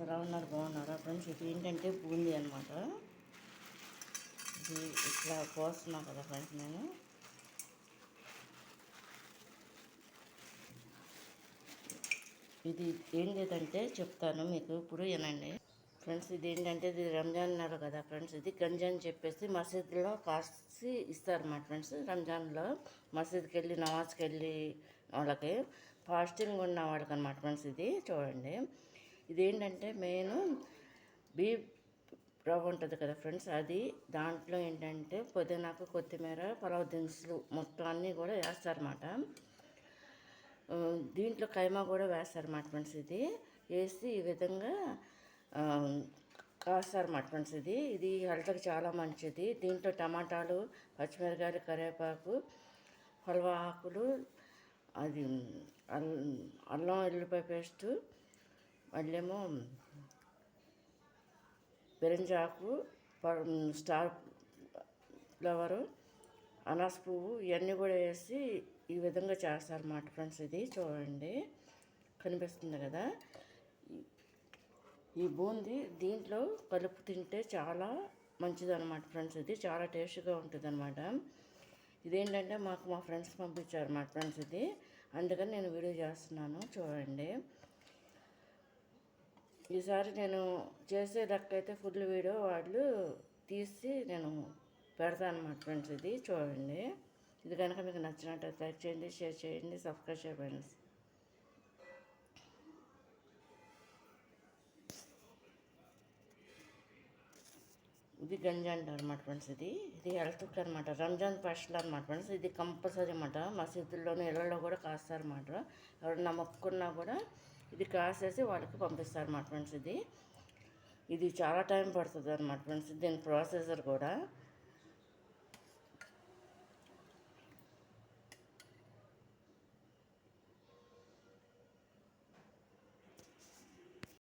ఎలా ఉన్నారు, బాగున్నారా ఫ్రెండ్స్? ఇది ఏంటంటే బూందీ అనమాట. ఇది ఇట్లా పోస్తున్నా కదా ఫ్రెండ్స్. నేను ఇది ఏం లేదంటే చెప్తాను మీకు, ఇప్పుడు వినండి ఫ్రెండ్స్. ఇది ఏంటంటే ఇది రంజాన్ నెల కదా ఫ్రెండ్స్. ఇది గంజి అని చెప్పేసి మసీదులో కాసి ఇస్తారు మా ఫ్రెండ్స్. రంజాన్లో మసీద్కి వెళ్ళి నమాజ్కి వెళ్ళి వాళ్ళకి ఫాస్టింగ్ ఉన్న వాళ్ళకి అనమాట ఫ్రెండ్స్. ఇది చూడండి, ఇదేంటంటే మెయిన్ బీఫ్ రవ్వ ఉంటుంది కదా ఫ్రెండ్స్. అది దాంట్లో ఏంటంటే పుదీనాకు, కొత్తిమీర, పలావ్ దినుసులు మొత్తం అన్నీ కూడా వేస్తారన్నమాట. దీంట్లో కైమా కూడా వేస్తారన్నమాట ఫ్రెండ్స్. ఇది వేసి ఈ విధంగా కాస్తారన్నమాట ఫ్రెండ్స్. ఇది హెల్త్కి చాలా మంచిది. దీంట్లో టమాటాలు, పచ్చిమిరకాయలు, కరివేపాకు, హల్వా ఆకులు, అది అల్లం ఎల్లిపాయ పేస్టు, మళ్ళేమో బెరింజాకు, స్టార్ ఫ్లవరు, అనాస పువ్వు, ఇవన్నీ కూడా వేసి ఈ విధంగా చేస్తారన్నమాట ఫ్రెండ్స్. ఇది చూడండి, కనిపిస్తుంది కదా. ఈ బూందీ దీంట్లో కలుపు తింటే చాలా మంచిదన్నమాట ఫ్రెండ్స్. ఇది చాలా టేస్ట్గా ఉంటుంది అనమాట. ఇదేంటంటే మాకు మా ఫ్రెండ్స్ పంపించారు మా ఫ్రెండ్స్. ఇది అందుకని నేను వీడియో చేస్తున్నాను, చూడండి. ఈసారి నేను చేసే లెక్కైతే ఫుల్ వీడియో వాళ్ళు తీసి నేను పెడతాను అనమాట ఫ్రెండ్స్. ఇది చూడండి. ఇది కనుక మీకు నచ్చినట్లయితే లైక్ చేయండి, షేర్ చేయండి, సబ్స్క్రైబ్ చేయండి ఫ్రెండ్స్. ఇది గంజి అంటారు అనమాట ఫ్రెండ్స్. ఇది హెల్త్కి అనమాట. రంజాన్ స్పెషల్ అనమాట ఫ్రెండ్స్. ఇది కంపల్సరీ అనమాట. మసీదుల్లోనూ ఇళ్ళల్లో కూడా కాస్తారన్నమాట. ఎవరన్నా మొక్కున్నా కూడా ఇది కాసేసి వాళ్ళకి పంపిస్తారు అన్నమాట ఫ్రెండ్స్. ఇది చాలా టైం పడుతుంది అనమాట ఫ్రెండ్స్. దీని ప్రాసెసర్ కూడా